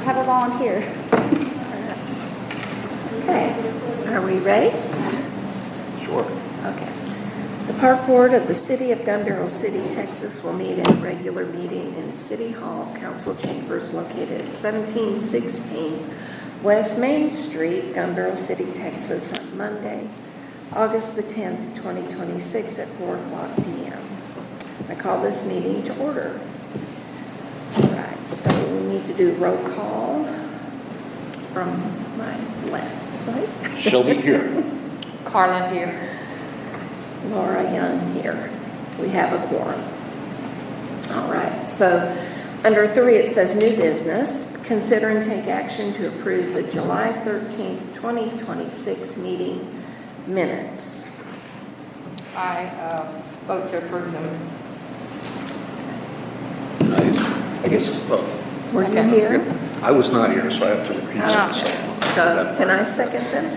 have a volunteer. Okay, are we ready? Sure. Okay. The Park Board of the City of Gun Barrel City, Texas will meet in a regular meeting in City Hall Council Chambers located at 1716 West Main Street, Gun Barrel City, Texas on Monday, August the 10th, 2026 at 4 o'clock p.m. I call this meeting to order. All right, so we need to do roll call from my left, right? Shelby here. Carla here. Laura Young here. We have a quorum. All right, so under 3 it says new business. Consider and take action to approve the July 13th, 2026 meeting minutes. I vote to approve them. I guess, Were you Second. here? I was not here, so I have to repeat myself. So can I second them?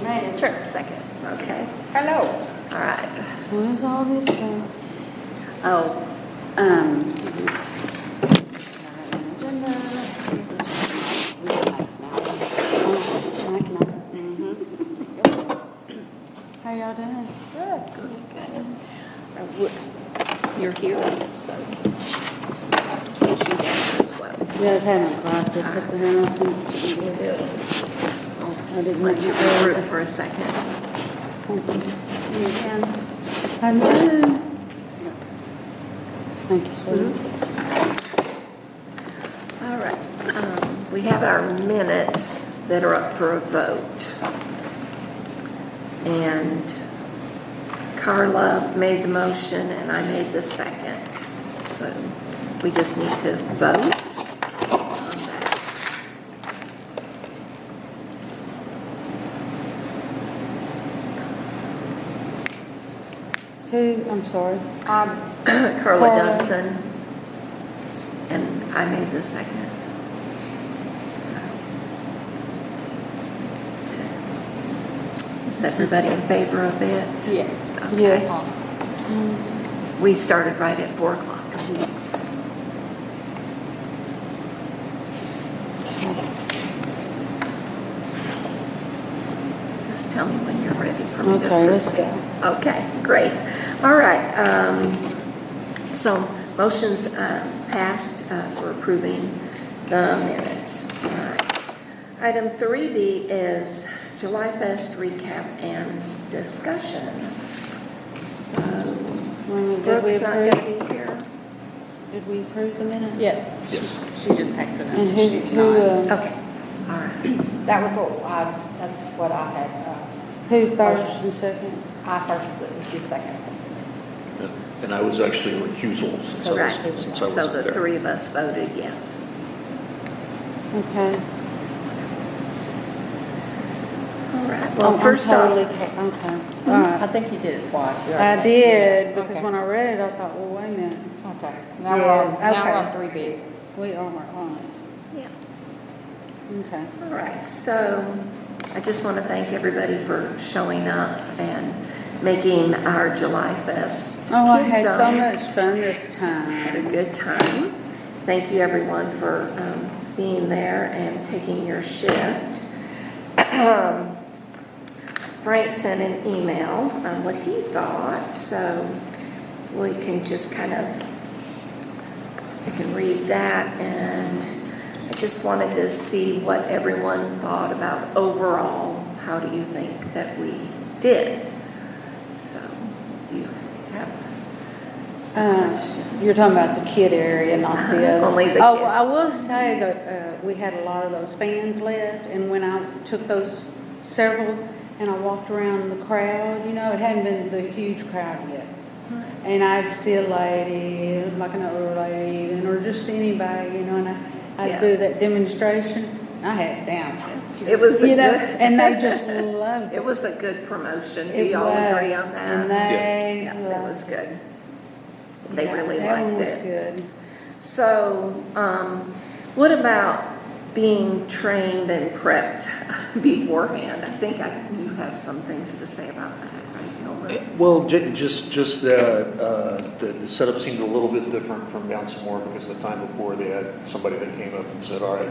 Right. Sure, second. Okay, Hello. all right. Where's all this going? Oh, agenda. How y'all doing? You're here, so you should get as well. Yeah, I was having a crisis at the house and I didn't Let make you it root work. for a second. You can. I know. Thank you, sweetie. All right, we have our minutes that are up for a vote. And Carla made the motion and I made the second. So we just need to vote on that. Who, I'm sorry. Carla Carla. Dunson, and I made the second. So, is everybody in favor of it? Yeah. Okay. Yes. We started right at 4 o'clock. Just tell me when you're ready for me to Okay, let's proceed. go. Okay, great. All right, so motions passed for approving the minutes. All right. Item 3B is July Fest recap and discussion. So Did we Brooke's not going approve, to be here. did we approve the minutes? Yes. Yes. She just texted us. And She's who, not. Okay, all right. That was that's what I had. who first and second? I first, and she second. And I was actually a recusal since I Right. was, since I So wasn't the there. 3 of us voted yes. Okay. All right, well, I'm first totally off, okay, all I right. think you did it twice. You I already did, because Okay. when I read it, I thought, well, wait a minute. Okay. Now Yes, now we're okay. on 3B. We are on yeah. it. Okay. All right, so I just want to thank everybody for showing up and making our July Fest. Oh, I Kids had so Zone. much fun this Had a time. good time. Thank you everyone for being there and taking your shift. Frank sent an email on what he thought, so we can just kind of, I can read that, and I just wanted to see what everyone thought about overall. How do you think that we did? So you have You're talking about the kid area, not the other. Only the Oh, kid. I will say that we had a lot of those fans left, and when I took those several and I walked around the crowd, you know, it hadn't been the huge crowd yet. And I'd see a lady, like an older lady, or just anybody, you know, and I'd Yeah. do that demonstration. I had it down. It was a You know, good- and they just loved it. It was a good promotion. Do It y'all agree was, on that? and they Yeah, it loved was good. They Yeah, really that one liked was it. good. So, what about being trained and prepped beforehand? I think you have some things to say about that, right, Gilbert? Well, just that the setup seemed a little bit different from Bouncing More because the time before they had somebody that came up and said, all right,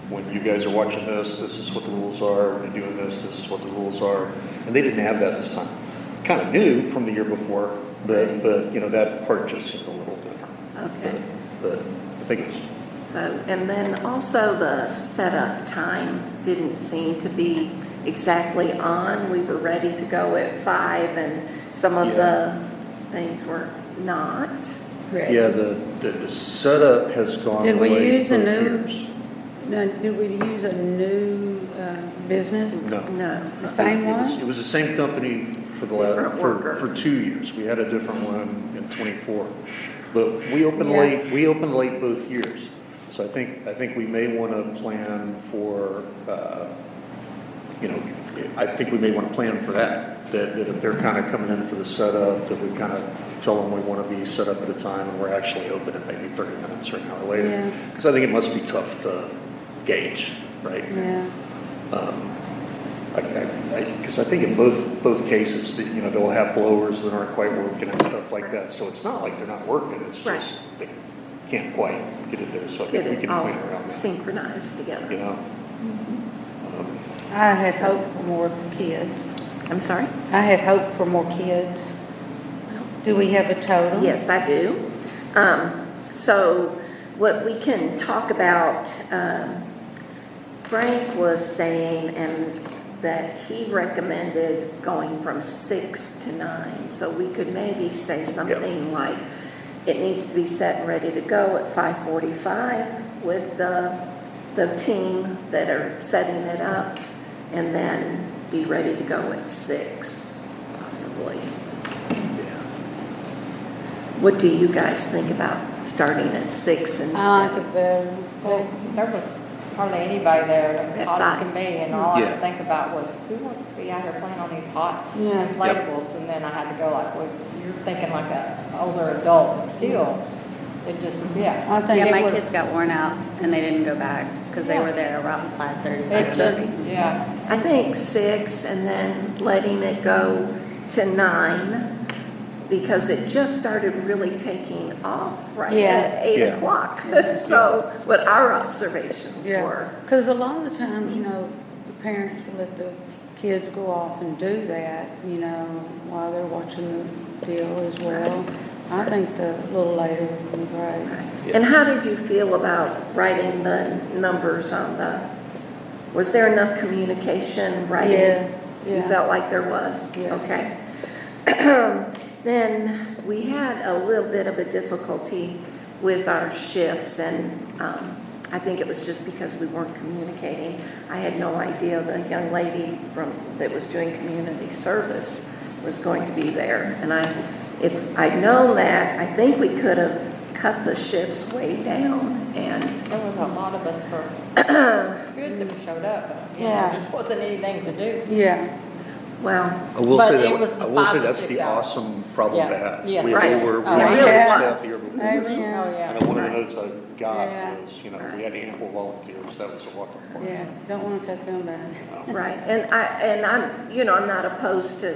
when you guys are watching this is what the rules are, when you're doing this is what the rules are. And they didn't have that this time. Kind of new from the year before, but you know, that part just seemed a little different. Okay. But I think it's, So, and then also the setup time didn't seem to be exactly on. We were ready to go at 5 and some of the things were not. yeah, the setup has gone Did we away use a both new- years. Now, did we use a new business? No. No. The same It was- one? It was the same company for the Different last, workers. for 2 years. We had a different one in '24. But we opened Yeah. late both years. So I think we may want to plan for, you know, I think we may want to plan for that. That if they're kind of coming in for the setup, that we kind of tell them we want to be set up at a time and we're actually open at maybe 30 minutes or an hour later. Yeah. Because I think it must be tough to gauge, right? Yeah, Because I think in both cases, that, you know, they'll have blowers that aren't quite working and stuff like that. So it's not like they're not working, it's Right. just they can't quite get it there. So I Get think we it can all plan around that, synchronized you together. know? I had hoped for more kids. I'm sorry? I had hoped for more kids. Do we have a total? Yes, I do. So what we can talk about, Frank was saying and that he recommended going from 6 to 9. So we could maybe say something like, it needs to be set and ready to go at 5:45 with the team that are setting it up, and then be ready to go at 6, possibly. Yeah. What do you guys think about starting at 6 I like instead? it better. Well, there was hardly anybody there that was At hot as 5. can be, and all I Yeah. could think about was, who wants to be out here playing on these hot Yeah. inflatables? And then I had to go like, well, you're thinking like a older adult, but still, it just, yeah. I think Yeah, it my was- kids got worn out and they didn't go back because they Yeah. were there around 5:30. It just, yeah. I think 6 and then letting it go to 9, because it just started really taking off right Yeah. at 8 Yeah. o'clock. So what our observations Yeah, were. because a lot of the times, you know, the parents will let the kids go off and do that, you know, while they're watching the deal as well. I think the little later would be great. And how did you feel about writing the numbers on the, was there enough communication writing? Yeah, You yeah. felt like there was? Yeah. Okay. Then we had a little bit of a difficulty with our shifts, and I think it was just because we weren't communicating. I had no idea the young lady that was doing community service was going to be there. And if I'd known that, I think we could have cut the shifts way down, and There was a lot of us for, it's good that we showed up, but, you know, Yeah. there just wasn't anything to do. Yeah, well, I will But say it was that, the I will 5 say to that's 6 the hours. awesome problem to Yeah. have. Yes, We right. were It really short-staffed was. the year before. Amen. Oh, yeah. And one of the Right. notes I got Yeah. was, you know, we had ample volunteers, that was a lot of yeah, don't want to cut them back. right, and I'm, I'm not opposed to,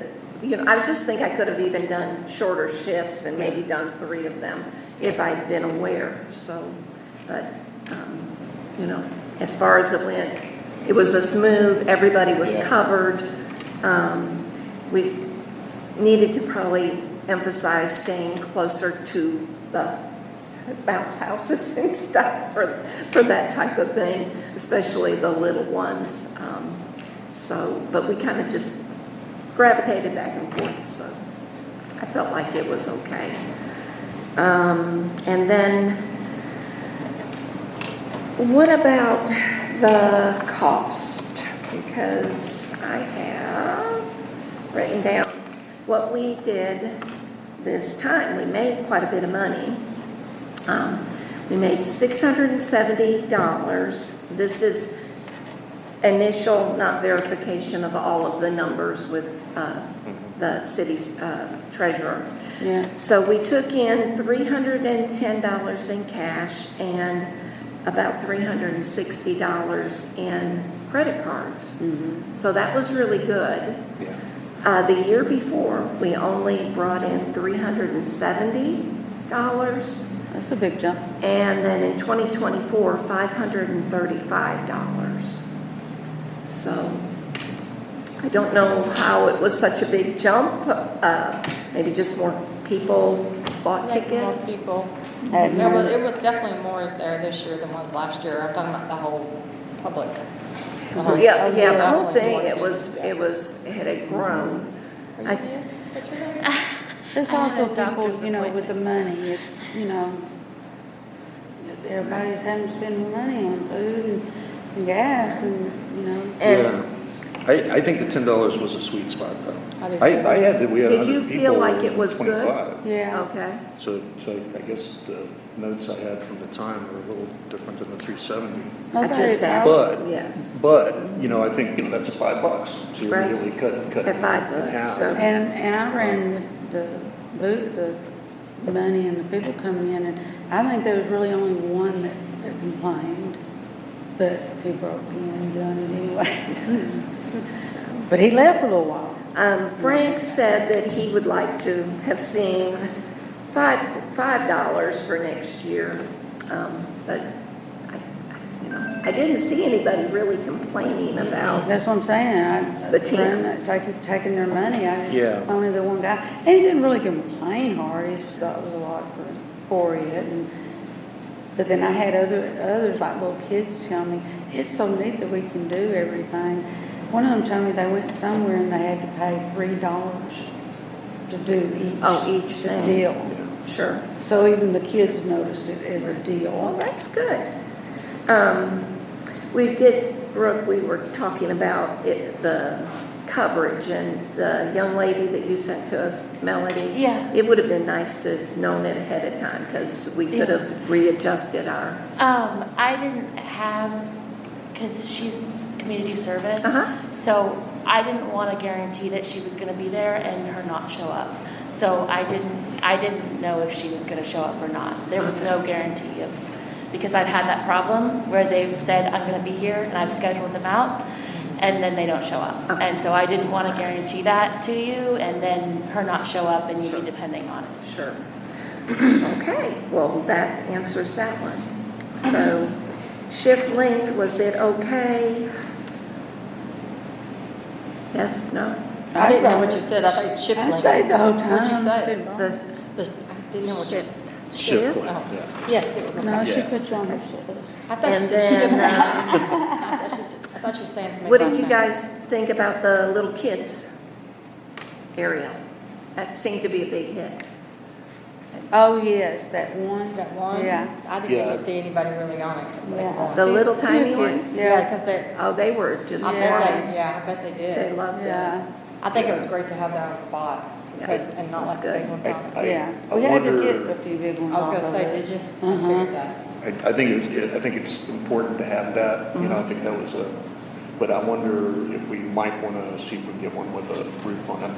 I just think I could have even done shorter shifts and maybe done 3 of them if I'd been aware, so, but, as far as it went, it was a smooth, everybody was Yeah. covered. We needed to probably emphasize staying closer to the bounce houses and stuff for that type of thing, especially the little ones. But we kind of just gravitated back and forth, so I felt like it was okay. And then, what about the cost? Because I have written down what we did this time. We made quite a bit of money. We made $670. This is initial, not verification of all of the numbers with the city's treasurer. Yeah, So we took in $310 in cash and about $360 in credit cards. So that was really good. Yeah. The year before, we only brought in $370, That's a big jump. And then in 2024, $535. So I don't know how it was such a big jump. Maybe just more people bought I think more tickets. people. Had more. It was definitely more there this year than was last year. I'm talking about the whole public. The whole- Yeah, the whole definitely thing, more it had grown. Are you I- good? What's your name? There's I had also a doctor's people, with the money, it's, everybody's having to spend more money on food and gas and. And I think the $10 was a sweet spot though. I do I too. had, we had Did you 100 feel people, like it was good? 25. Yeah. Okay, So I guess the notes I had from the time were a little different than the 370. I just asked, But- yes, But, I think, that's $5. So you're Right. really cutting At it in $5, half. so- And I ran the money and the people coming in, and I think there was really only one that complained, but he broke in and done it anyway. But he left for a little while. Frank said that he would like to have seen $5 for next year. But I didn't see anybody really complaining about. That's what I'm saying. The team. Taking their money. Yeah. Only the one guy. And he didn't really complain hard. He just thought it was a lot for it. But then I had others like little kids tell me, it's so neat that we can do everything. One of them told me they went somewhere and they had to pay $3 to do Each thing. deal. Sure. So even the kids noticed it as a Well, deal. that's good. Brooke, we were talking about the coverage and the young lady that you sent to us, Melody. Yeah. It would have been nice to known it ahead of time because we could have readjusted our. I didn't have, because she's community service, Uh-huh. so I didn't want to guarantee that she was going to be there and her not show up. So I didn't know if she was going to show up or not. There was no guarantee because I've had that problem where they've said, I'm going to be here, and I've scheduled them out, and then they don't show up. Okay. And so I didn't want to guarantee that to you, and then her not show up and you be depending on it. Sure. Okay, well, that answers that one. So, shift length, was it okay? Yes, no? I didn't know what you said. I thought you shift I length. stayed the whole time. What'd you say? Didn't bother me. The I didn't know what you said. Shift shift? length, Oh. yeah. Yes, it was okay. No, she Yeah. put you on her shift. I thought she And said shift. then, I thought you were saying to me. what did last you night. guys think about the little kids area? That seemed to be a big hit. Oh, yes, that one. That one? Yeah. I didn't get Yeah. to see anybody really on it except for that Yeah. one. The little Few tiny kids, ones? yeah. Yeah, because they, Oh, they were just I bet swarming. they, yeah, I bet they They did. loved it. Yeah, I think it was great to have that on spot because, and not That's like the big good. ones on it. yeah. I We had to wonder- get a few big ones I was off gonna of say, it. did you? I Uh-huh. figured that. I think it's important to have that, I think that was but I wonder if we might want to see if we can get one with a roof on it,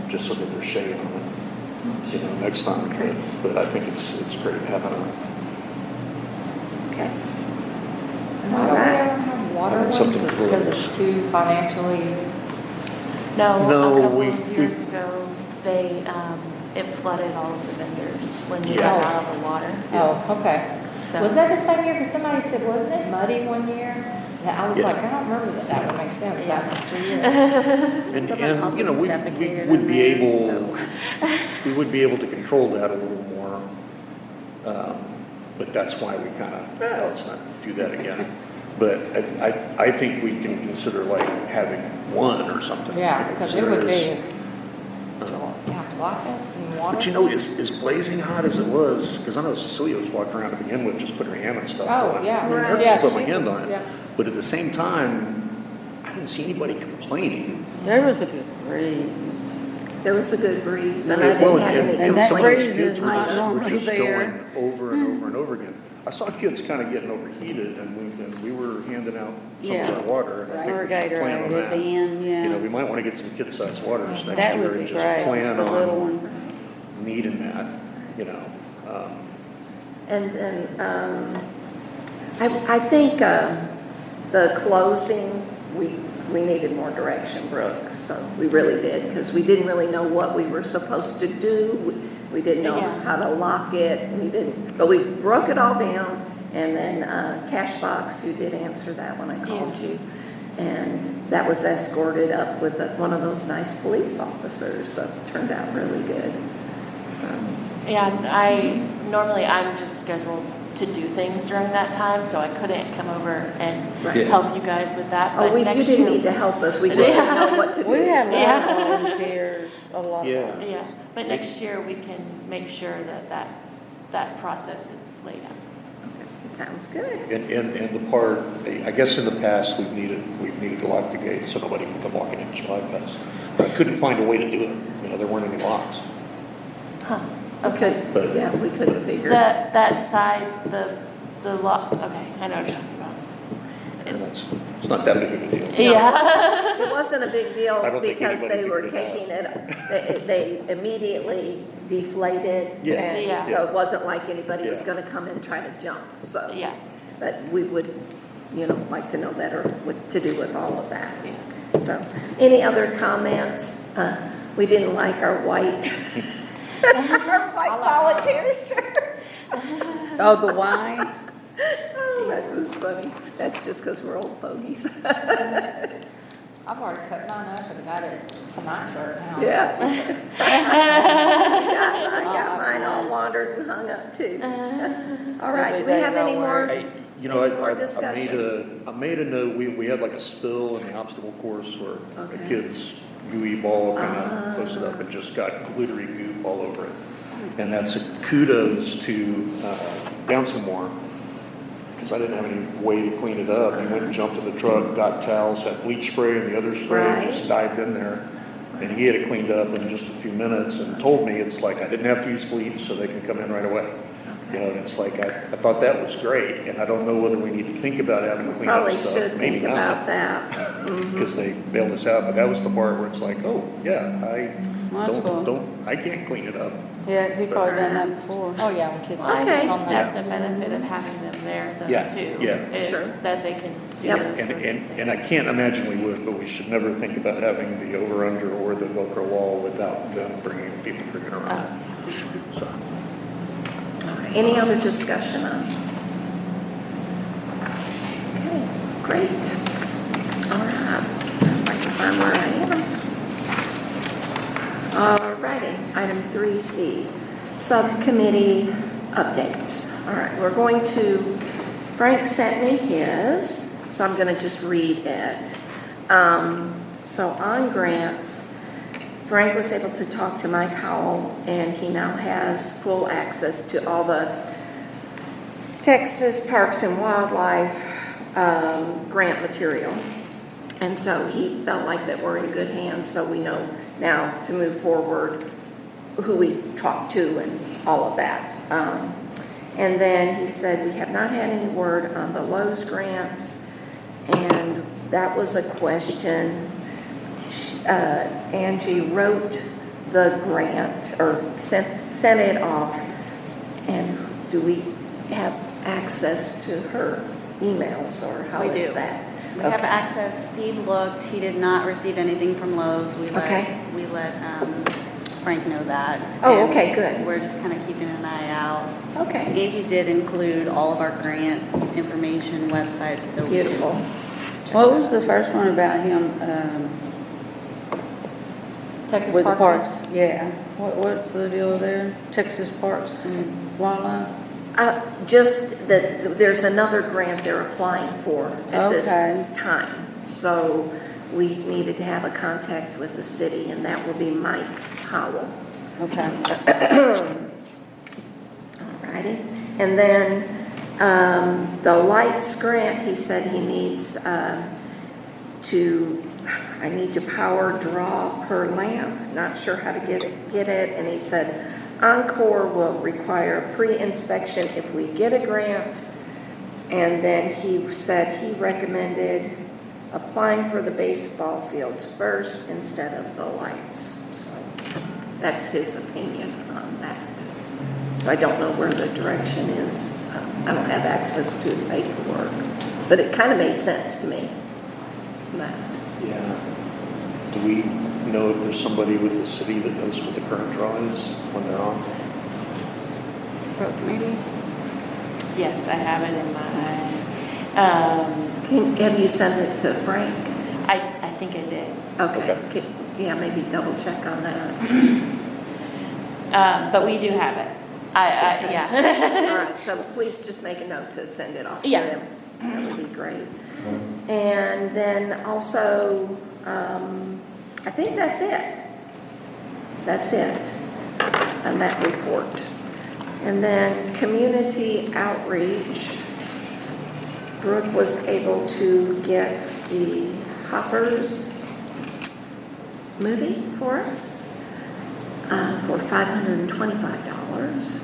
just so that there's shade on it, next time. But I think it's great having a, Okay. Why All don't we right. ever have water ones? Something Is it for because those. it's too financially, No, No, a couple we- of years ago, it flooded all of the vendors when we Yeah. got out of the water. oh, okay. So Was that the same year? Because somebody said, wasn't it muddy one year? Yeah, I was Yeah. like, I don't remember that would make sense, that was the year. Someone also we defecated would in be there, able, so. we would be able to control that a little more. But that's why we kind of, let's not do that again. But I think we can consider like having one or something. Yeah, because it would there be, is, yeah, blackness and water. But as blazing hot as it was, because I know Cecilia was walking around to begin with, just putting her hand on stuff. Oh, going, yeah. I mean, Right. I Yeah, just put my she hand was- on it. yeah. But at the same time, I didn't see anybody complaining. There was a good breeze. There was a good breeze, and I Well, didn't have any and that some of those breeze kids is were not just- normally were just there. going over and over and over again. I saw kids kind of getting overheated, and we were handing out some Yeah. of our water. And I think Or we should plan on Gatorade at that. the end, You know, yeah. we might want to get some kid-sized waters next That year would be and just great, plan the little on one. needing that, And then, I think, the closing, we needed more direction, Brooke, so we really did, because we didn't really know what we were supposed to do. We didn't know Yeah. how to lock it, but we broke it all down, and then Cashbox, you did answer that when I called Yeah. you, and that was escorted up with one of those nice police officers, so it turned out really good, so. Yeah, normally I'm just scheduled to do things during that time, so I couldn't come over and Right. Yeah. help you guys with that, Oh, but you next didn't year. need to help us, we just didn't know what to do. We had a lot Yeah. of volunteers, a lot. Yeah. Yeah, but next year we can make sure that process is laid out. It sounds good. And the part, I guess in the past, we've needed to lock the gate so nobody can come walking into July Fest. But I couldn't find a way to do it, there weren't any locks. Huh, We okay. could, But- yeah, we couldn't figure. That side, the lot, okay, I know what you're talking about. So it's not that big of a deal. Yeah. It wasn't a big deal I don't think because anybody they were figured it taking it, they immediately deflated. Yeah. And Yeah. so it wasn't like anybody was Yeah. gonna come and try to jump, so. Yeah, But we would, like to know better what to do with all of that. yeah. So, any other comments? We didn't like our white, our white volunteer shirts. Oh, the white? Oh, that was funny. That's just because we're old fogies. I've already cut mine up and got it tonight shirt now. Yeah. I got mine all wandered and hung up too. All right, do we have any more? Hey, Any more I discussion? made a note, we had like a spill in the obstacle course where the Okay. kids' gooey ball kind Ah. of posted up and just got glittery goop all over it. And that's a kudos to Downsamore, because I didn't have any way to clean it up. He went and jumped in the truck, got towels, had bleach spray and the other spray, and just dived in there. And he had it cleaned up in just a few minutes and told me it's like I didn't have to use bleach, so they can come in right away. And it's like, I thought that was great, and I don't know whether we need to think about having to clean up Probably stuff. should Maybe think not, about that. Mhm. because they bailed us out, but that was the part where it's like, oh, yeah, That's cool. I can't clean it up. Yeah, he probably done that before. Oh, yeah, when kids Well, I are Okay. on that. That's a benefit of having them there though, Yeah, too. yeah. Is Sure. that they can do Yep. those And, sorts of and, things. and I can't imagine we would, but we should never think about having the over-under or the Velcro wall without them people bringing it around. So, Any other discussion on? Okay, great. All right, if I can find where I am. All righty, item 3C, subcommittee updates. All right, we're going to, Frank sent me his, so I'm gonna just read it. So on grants, Frank was able to talk to Mike Howell, and he now has full access to all the Texas Parks and Wildlife grant material. And so he felt like that we're in good hands, so we know now to move forward who we talk to and all of that. And then he said, we have not had any word on the Lowe's grants, and that was a question. Angie wrote the grant, or sent it off, and do we have access to her emails, or how We is do. that? We have Okay. access. Steve looked. He did not receive anything from Lowe's. Okay. We let Frank know that. Oh, And okay, good. We're just kind of keeping an eye out. Okay, Angie did include all of our grant information websites, so we can beautiful. check What it was out. the first one about him, Texas with the Parks. parks? Yeah, what's the deal there? Texas Parks and Wildlife? Just that there's another grant they're applying for at this Okay. time. So we needed to have a contact with the city, and that will be Mike Howell. Okay. Alrighty. And then the lights grant, he said he needs I need to power draw per lamp. Not sure how to get it. And he said Encore will require a pre-inspection if we get a grant. And then he said he recommended applying for the baseball fields first instead of the lights. So that's his opinion on that. So I don't know where the direction is. I don't have access to his paperwork, but it kind of made sense to me. That. yeah. Do we know if there's somebody with the city that knows what the current draw is when they're on? Brooke, maybe? Yes, I have it in my, Have you sent it to Frank? I think I did. Okay. Yeah, maybe double check on that. But we do have it. All Yeah. right, so please just make a note to send it off to Yeah. them. That would be great. And then also, I think that's it. That's it on that report. And then community outreach. Brooke was able to get the Hoppers movie for us for $525.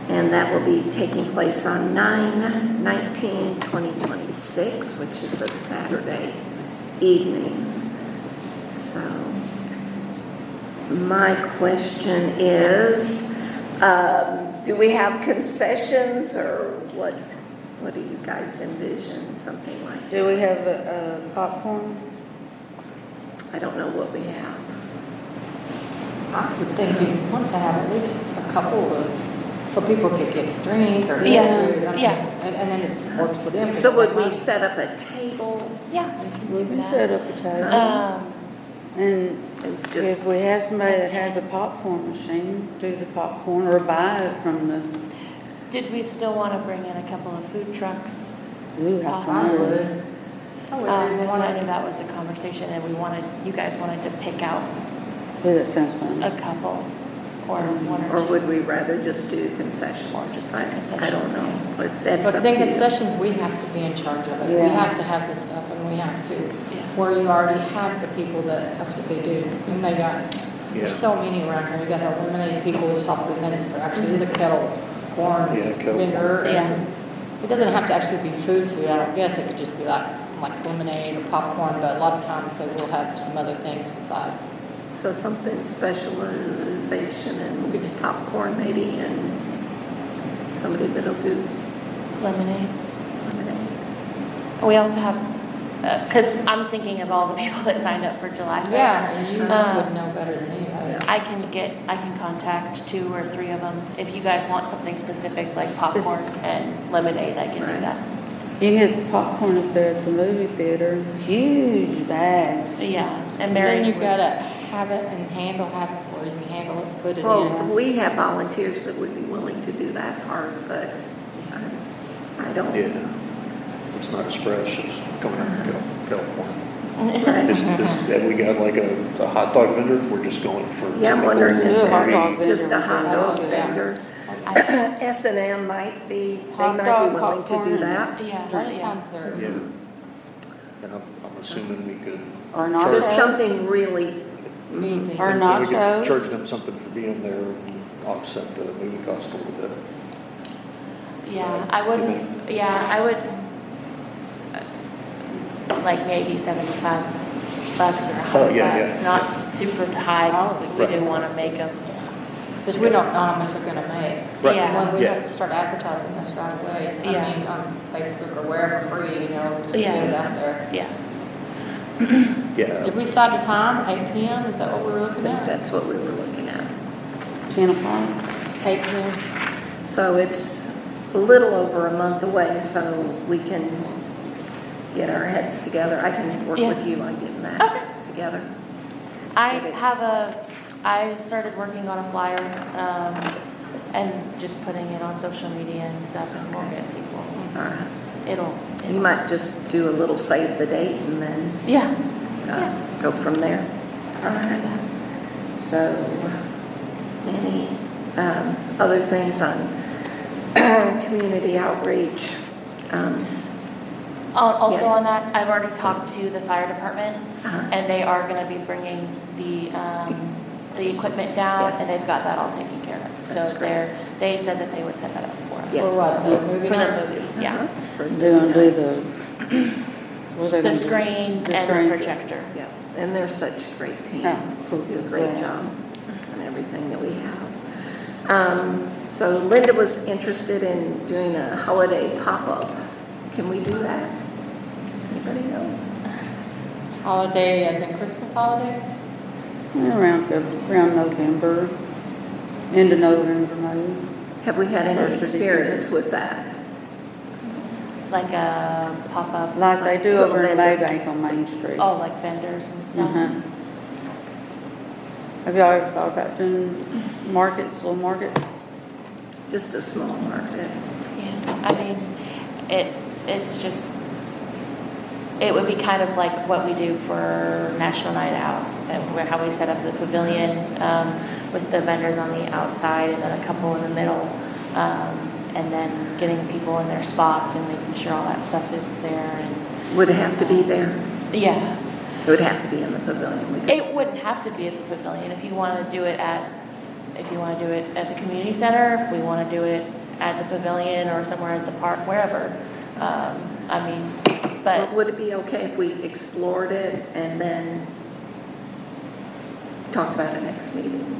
And that will be taking place on 9/19/2026, which is a Saturday evening. So my question is, do we have concessions or what do you guys envision, something like that? Do we have popcorn? I don't know what we have. I would think you'd want to have at least a couple of, so people could get a drink or. Yeah, food, yeah. And then it works with them. So would we set up a table? Yeah. We can set up a table. And And if just, we have somebody that has a popcorn machine, do the popcorn or buy it from the, Did we still want to bring in a couple of food trucks? ooh, how I fun. would. I would. Because I know that was a conversation and you guys wanted to pick out Ooh, that sounds fun. a couple or one or or two. would we rather just do concessions? Or just do I don't know. concessions. It's up But to then you. concessions, we have to be in charge of it. We Yeah. have to have this stuff and we have to, where you already have the people that's what they do. And they got, Yeah. there's so many around here. You got the lemonade people just off the minute, there actually is a kettle corn Yeah, kettle vendor. corn. Yeah. It doesn't have to actually be food, I don't guess. It could just be like lemonade or popcorn, but a lot of times they will have some other things beside. So something specialization We could and just- popcorn maybe and somebody that'll do Lemonade. lemonade. We also have, because I'm thinking of all the people that signed up for July 1st. Yeah, and you Um, would know better than anybody. I can contact 2 or 3 of them. If you guys want something specific like popcorn and lemonade, I can do Right. that. You can get popcorn up there at the movie theater, huge bags. Yeah, and Mary. Then you've would- got to have it and have it where you can handle it, put it Well, in. we have volunteers that would be willing to do that part, but I don't. Yeah. It's not as fresh as coming out of kettle corn. Right. Have we got like a hot dog vendor if we're just going for? Yeah, I'm wondering Yeah, if hot there's dog just a vendor hot would dog be- vendor. I- S&M might be, they Hot might dog, be willing to popcorn, do that. Yeah, A lot of yeah. times they're, Yeah. And I'm assuming we could. Or charge- nachos. Just something really, easy. Or We could nachos. charge them something for being there and offset the movie cost a little bit. Yeah, I would, like maybe $75 or $100. Oh, yeah, yeah. Not super high, 'cause we Right. do want to make them. because we don't know how much they're gonna make. Right. Yeah. When we Yeah. have to start advertising this right away, Yeah. I mean, on Facebook or wherever free, just to Yeah. get it out there. Yeah. Yeah. Did we decide the time, 8 PM, is that what we were I looking think at? that's what we were looking at. 10 o'clock. 8 PM, So it's a little over a month away, so we can get our heads together. I can work Yeah. with you on getting that Okay. together. I started working on a flyer, and just putting it on social media and stuff, and we'll get people. All right. You might just do a little save the date and then Yeah, uh, Yeah. go from there. All right. So, any other things on community outreach? Also Yes. on that, I've already talked to the fire department, Uh-huh. and they are gonna be bringing the equipment down, Yes. and they've got that all taken care of. That's So great. they said that they would set that up for us. Yes. for what, the movie For the night? movie, yeah. Uh-huh. They're gonna do the. what are they The gonna do? screen The and screen. the projector. Yeah, and they're such a great team. Yeah, cool. Do a great Yeah. job on everything that we have. So Linda was interested in doing a holiday pop-up. Can we do that? Anybody know? Holiday, as in Christmas holiday? Around November, end of November maybe. Have we had any First of experience with that? Like a pop-up. Like they do over in Little Maybank on Main Street. Oh, like vendors and stuff. Uh-huh. Have y'all ever thought about doing markets, little markets? Just a small market. Yeah, I mean, it's just, it would be kind of like what we do for National Night Out, and how we set up the pavilion, with the vendors on the outside and then a couple in the middle, and then getting people in their spots and making sure all that stuff is there, and, Would it have to be there? yeah. It would have to be in the pavilion. We could- It wouldn't have to be at the pavilion if you want to do it at, the community center, if we want to do it at the pavilion or somewhere at the park, wherever. I mean, but Would it be okay if we explored it and then talked about it next meeting?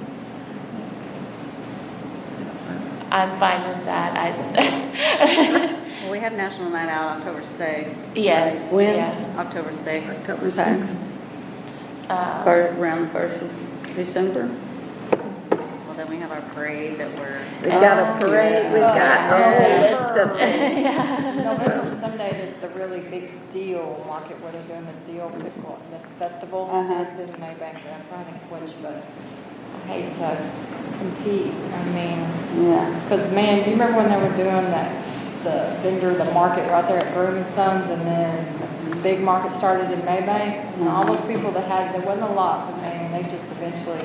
I'm fine with that. Well, we have National Night Out October 6th. Yes, When? yeah. October 6th. October 6th? Around the 1st of December? Well, then we have our parade that we're, We've got a parade, we've got a whole Yeah. list of things. November Sunday is the really big deal market where they're doing the deal pickle, the festival. Uh-huh. It's in Maybank, I'm trying to think which, but I hate to compete, I mean, Yeah. because man, do you remember when they were doing the vendor, the market right there at Broom and Sons, and then the big market started in Maybank? And all those people that had, there wasn't a lot, but man, they just eventually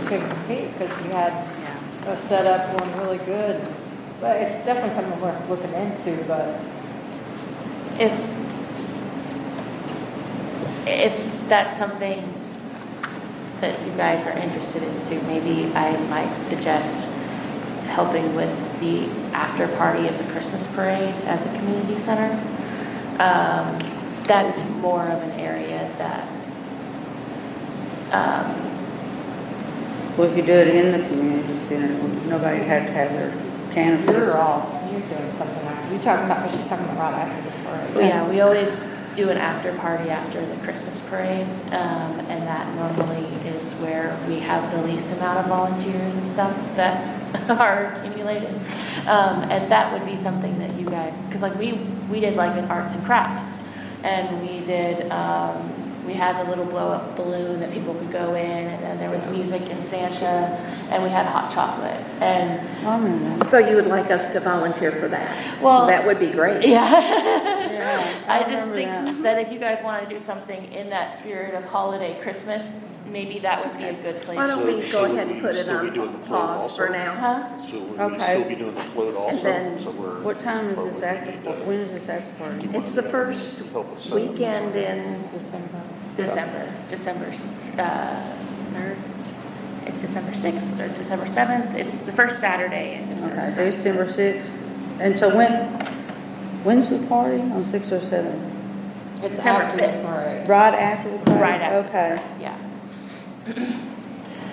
couldn't compete because you had a setup going really good. But it's definitely something we're looking into, but If that's something that you guys are interested in too, maybe I might suggest helping with the after party of the Christmas parade at the community center. That's more of an area that, Well, if you do it in the community center, nobody'd have to have their canopies. you're doing something like, you're talking about, what she's talking about right after the parade. yeah, we always do an after party after the Christmas parade, and that normally is where we have the least amount of volunteers and stuff that are accumulated. And that would be something that you guys, because like we did like an arts and crafts, and we did, we had the little blow up balloon that people could go in, and then there was music and Santa, and we had hot chocolate, and I remember that. So you would like us to volunteer for that? Well- That would be great. yeah. Yeah, I just remember think that if you guys want to do something in that spirit of holiday Christmas, maybe that would be a good place. Why don't we So go ahead would and we put it still be on doing the float pause for also? now? Huh? So would we Okay. still be doing the float also? then- So we're. What time is or this would we after, need to- when is this after party? It's the first Help us set up weekend in December. December 3rd. It's December 6th or December 7th. It's the first Saturday in December. Okay, so December 6th. And so when's the party? On 6 or 7? It's December after the 5th. parade. Right after the party? Right after. Okay. Yeah,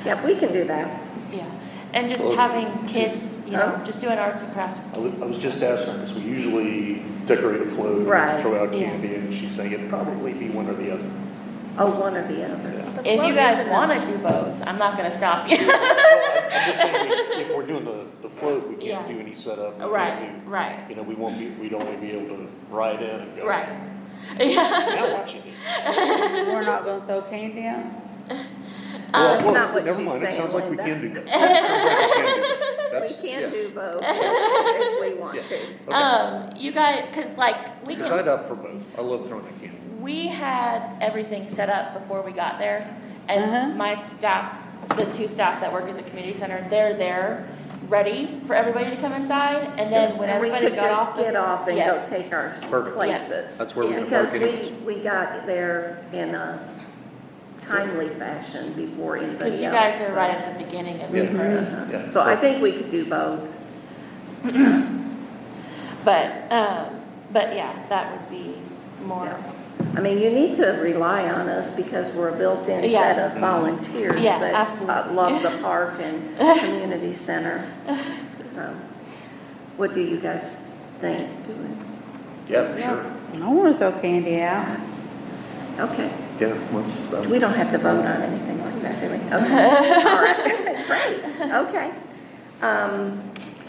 Yep, we can do that. yeah. And just Well, having kids, Huh? just doing arts and crafts I with kids. was just asking, because we usually decorate a float, Right. and throw out Yeah. candy, and she's saying it'd probably be one or the other. Oh, one or the other. Yeah. If you guys want to do both, I'm not going to stop you. Well, I'm just saying, if we're doing the float, we can't Yeah. do any setup. we can't Right, do- right, You know, we'd only be able to ride in and go. right. Yeah. Now watching it. We're not gonna throw candy out? Well, That's not what never she's mind, it saying, sounds like we Linda. can do that. Sounds like we can do that. We That's- can yeah. do both if we want Yeah. to. Okay. You guys, because like we Because can. I'd up for both. I love throwing the candy. We had everything set up before we got there, and Uh-huh. my staff, the two staff that work at the community center, they're there, ready for everybody to come inside, and then when And we everybody could got just off. get off and yeah. go take our Perfect. places. That's where we're Yeah. gonna park Because anyways. we got there in a timely fashion before anybody else. Because you guys are right at the beginning of the Yeah. parade. Uh-huh. Yeah. So I think we could do both. But yeah, that would be more. Yeah. I mean, you need to rely on us because we're a built-in Yeah. set of volunteers Yeah, that absolutely. love the park and community center. So, what do you guys think? Yeah, for sure. I don't wanna throw candy out. Okay, Yeah, once. we don't have to vote on anything like that, do we? Okay, all right, great, okay.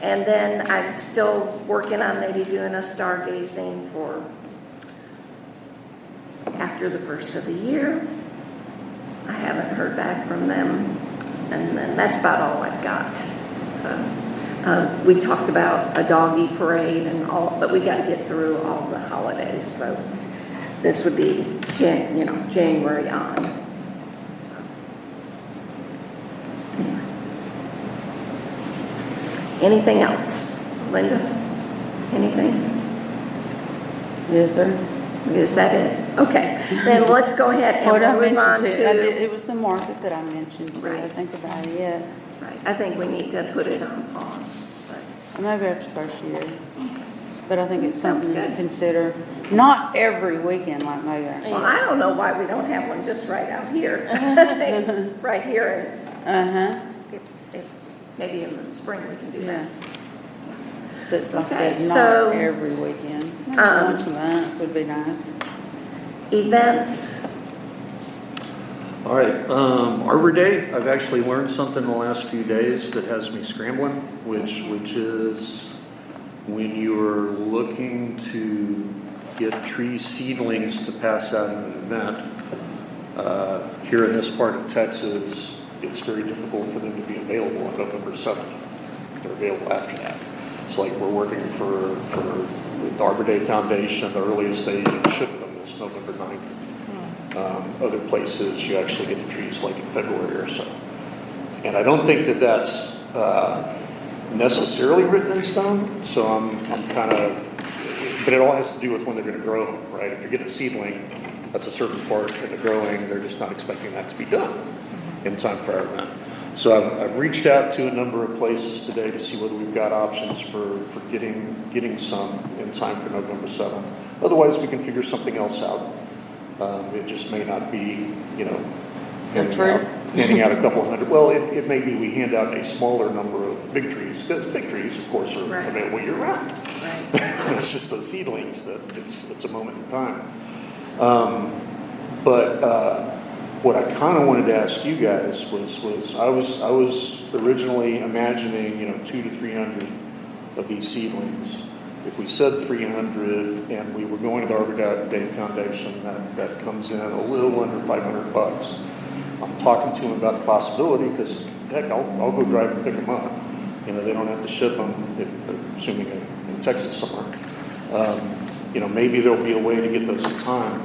And then I'm still working on maybe doing a stargazing for after the first of the year. I haven't heard back from them, and then that's about all I've got. So we talked about a doggy parade and all, but we got to get through all the holidays. So this would be January on. So, anyway. Anything else, Linda? Anything? Yes, sir. Is that it? Okay, then let's go ahead and What I we'll move on mentioned too, to. it was the market that I mentioned too, I Right. think about it, yeah. Right, I think we need to put it on pause, but. Maybe after first year. But I think it's Sounds something to good. consider, not every weekend like maybe. Well, I don't know why we don't have one just right out here. Right here, Uh-huh, and if, maybe in the spring we can do yeah. that. But like I Okay, said, so, not every weekend, maybe um, once a month would be nice. Events, All right, Arbor Day, I've actually learned something in the last few days that has me scrambling, which is when you are looking to get tree seedlings to pass out in an event, here in this part of Texas, it's very difficult for them to be available on November 7th. They're available after that. It's like we're working for the Arbor Day Foundation, the earliest they ship them is November 9th. Other places, you actually get the trees like in February or so. And I don't think that that's necessarily written in stone, so I'm kind of, but it all has to do with when they're going to grow them, right? If you're getting a seedling, that's a certain part in the growing, they're just not expecting that to be done in time for our event. So I've reached out to a number of places today to see whether we've got options for getting some in time for November 7th. Otherwise, we can figure something else out. It just may not be, handing out a couple hundred. Well, it may be we hand out a smaller number of big trees, because big trees, of course, are Right. available year round. right, It's just those seedlings that it's a moment in time. But what I kind of wanted to ask you guys was I was originally imagining 200 to 300 of these seedlings. If we said 300 and we were going to the Arbor Day Foundation, that comes in a little under $500. I'm talking to them about the possibility because heck, I'll go drive and pick them up. They don't have to ship them, assuming in Texas somewhere. Maybe there'll be a way to get those in time.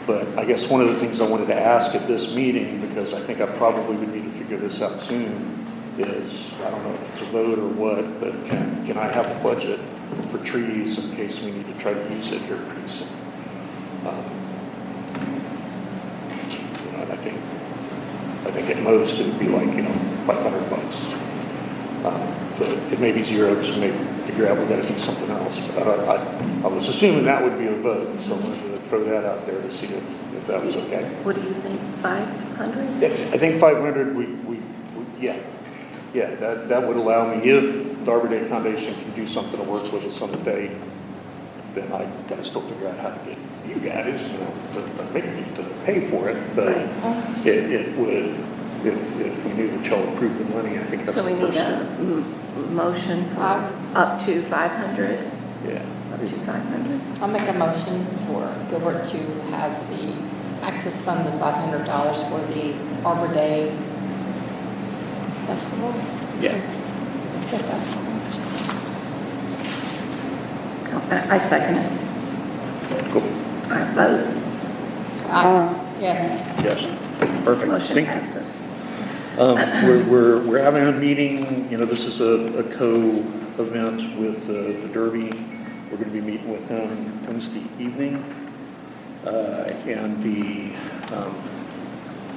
But I guess one of the things I wanted to ask at this meeting, because I think I probably would need to figure this out soon, is, I don't know if it's a vote or what, but can I have a budget for trees in case we need to try to use it here pretty soon? And I think at most it would be like, $500. But it may be zero, because we may figure out we got to do something else. But I was assuming that would be a vote, so I wanted to throw that out there to see if that was okay. what do you think, 500? I think 500, yeah, that would allow me, if the Arbor Day Foundation can do something to work with us on the day, then I got to still figure out how to get you guys, to make you to pay for it. But Right. it would, if we knew that y'all approved the money, I think that's So the we need first step. a motion for up to 500, Yeah. up to 500? I'll make a motion for Gilbert to have the access funds of $500 for the Arbor Day Festival. Yeah. I second it. Cool. I vote. Yes. Yes. Perfect. Motion Thank you. passes. We're having a meeting, this is a co-event with the Derby. We're going to be meeting with them Wednesday evening. And the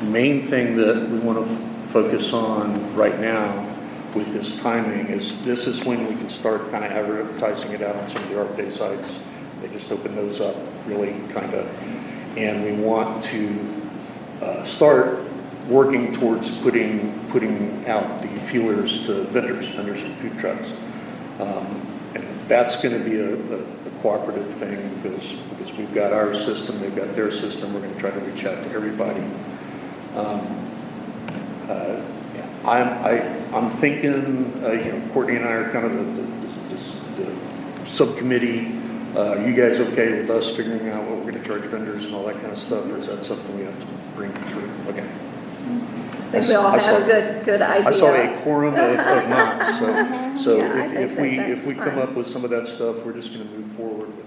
main thing that we want to focus on right now with this timing is this is when we can start kind of advertising it out on some of the Arbor Day sites. They just open those up really kind of. And we want to start working towards putting out the feelers to vendors and food trucks. And that's going to be a cooperative thing because we've got our system, they've got their system. We're going to try to reach out to everybody. Yeah. I'm thinking, you know, Courtney and I are kind of the subcommittee. You guys okay with us figuring out what we're gonna charge vendors and all that kind of stuff, or is that something we have to bring through? Okay. I think we all I have saw- a good idea. I saw a quorum of not, so Yeah, I if think we, that if we that's come fine. up with some of that stuff, we're just gonna move forward with,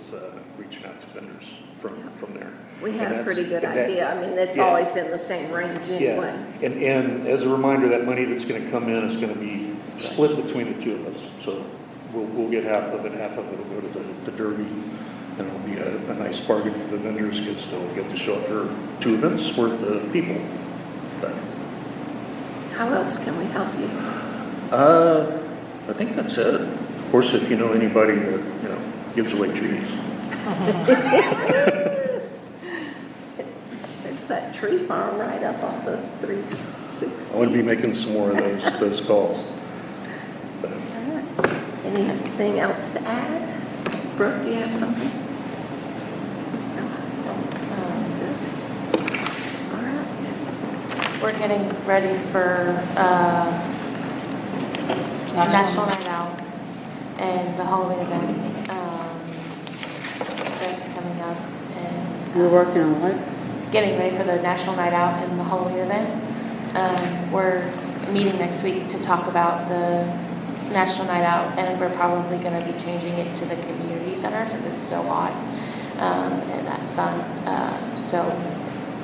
reaching out to vendors from there. We And have a that's- pretty good and that- idea. I mean, it's yeah. always in the same range anyway. Yeah, and as a reminder, that money that's gonna come in is gonna be split between the two of us. So we'll get half of it will go to the Derby, and it'll be a nice bargain for the vendors, because they'll get to show up for 2 events worth of people. But, How else can we help you? I think that's it. Of course, if you know anybody that, you know, gives away trees. There's that tree farm right up off of 360. I would be making some more of those calls. But, All right. Anything else to add? Brooke, do you have something? No? All right. We're getting ready for National Night Out and the Halloween event. That's coming up, and We're working on what? getting ready for the National Night Out and the Halloween event. We're meeting next week to talk about the National Night Out, and we're probably going to be changing it to the community center since it's so hot and that sun. So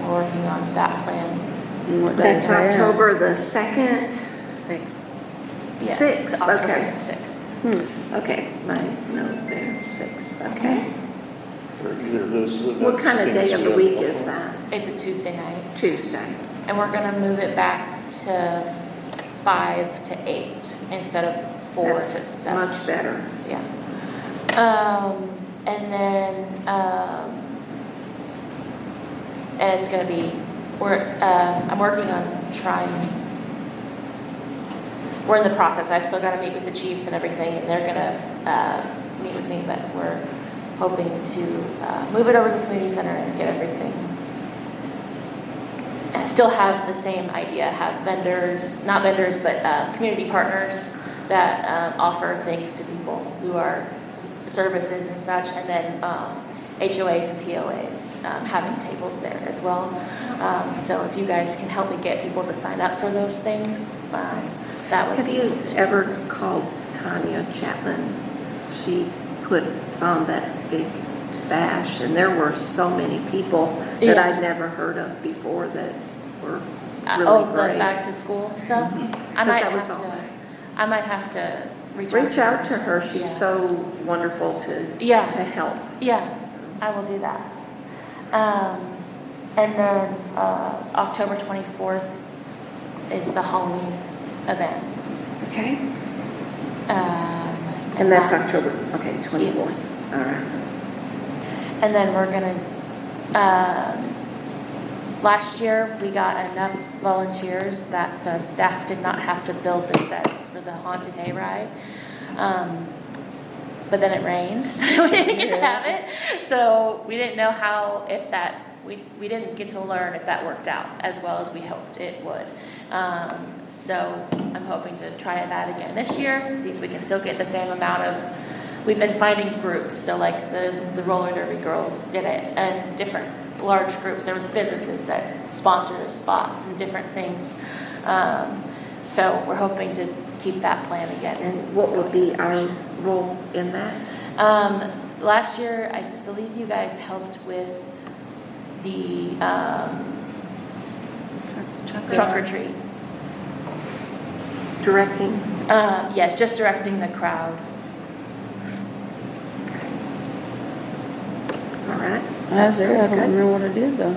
we're working on that plan. And what day That's is that? October the 2nd. 6th. Yes, Sixth, October okay. 6th. Okay, my note there, 6th, okay. for either of those What kind of events, day of we the have week a couple is of- that? It's a Tuesday night, Tuesday. and we're going to move it back to 5 to 8 instead of 4 to That's 7. much better. Yeah. And then, and it's gonna be, I'm working on we're in the process, I've still gotta meet with the chiefs and everything, and they're gonna, meet with me, but we're hoping to, move it over to the community center and get everything. And still have the same idea, have vendors, not vendors, but, community partners that, offer things to people who are services and such, and then HOAs and POAs having tables there as well. So if you guys can help me get people to sign up for those things, that would Have be. you ever called Tanya Chapman? She put on that big bash, and there were so many people that Yeah. I'd never heard of before that were really Oh, the brave. back to school stuff? I 'Cause might that was have all. to, I might have to reach Reach out out to her. She's Yeah. so wonderful to Yeah. help. Yeah, I will do that. And then October 24th is the Halloween event. Okay. And that's that- October, okay, 24th. Yes. All right. And then we're gonna, last year, we got enough volunteers that the staff did not have to build the sets for the haunted hayride. But then it rained, so we didn't get to have it. So we didn't know how, if that, we didn't get to learn if that worked out as well as we hoped it would. So I'm hoping to try that again this year, and see if we can still get the same amount of, we've been finding groups, so like the roller derby girls did it, and different large groups. There was businesses that sponsored a spot and different things. So we're hoping to keep that plan again. And what would be our role in that? Last year, I believe you guys helped with the trunk or treat. Directing? Yes, just directing the crowd. All right. I was there, I That's don't good. remember what I did though.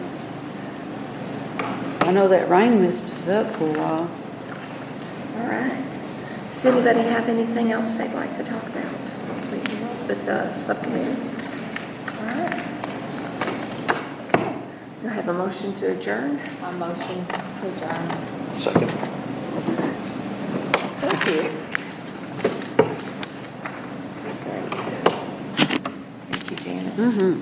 I know that rain messed us up for a while. All right. Does anybody have anything else they'd like to talk about with the subcommittees? All right. Do I have a motion to adjourn? A motion to adjourn. Second. Thank you. Great. Thank you, Janet. Mm-hmm.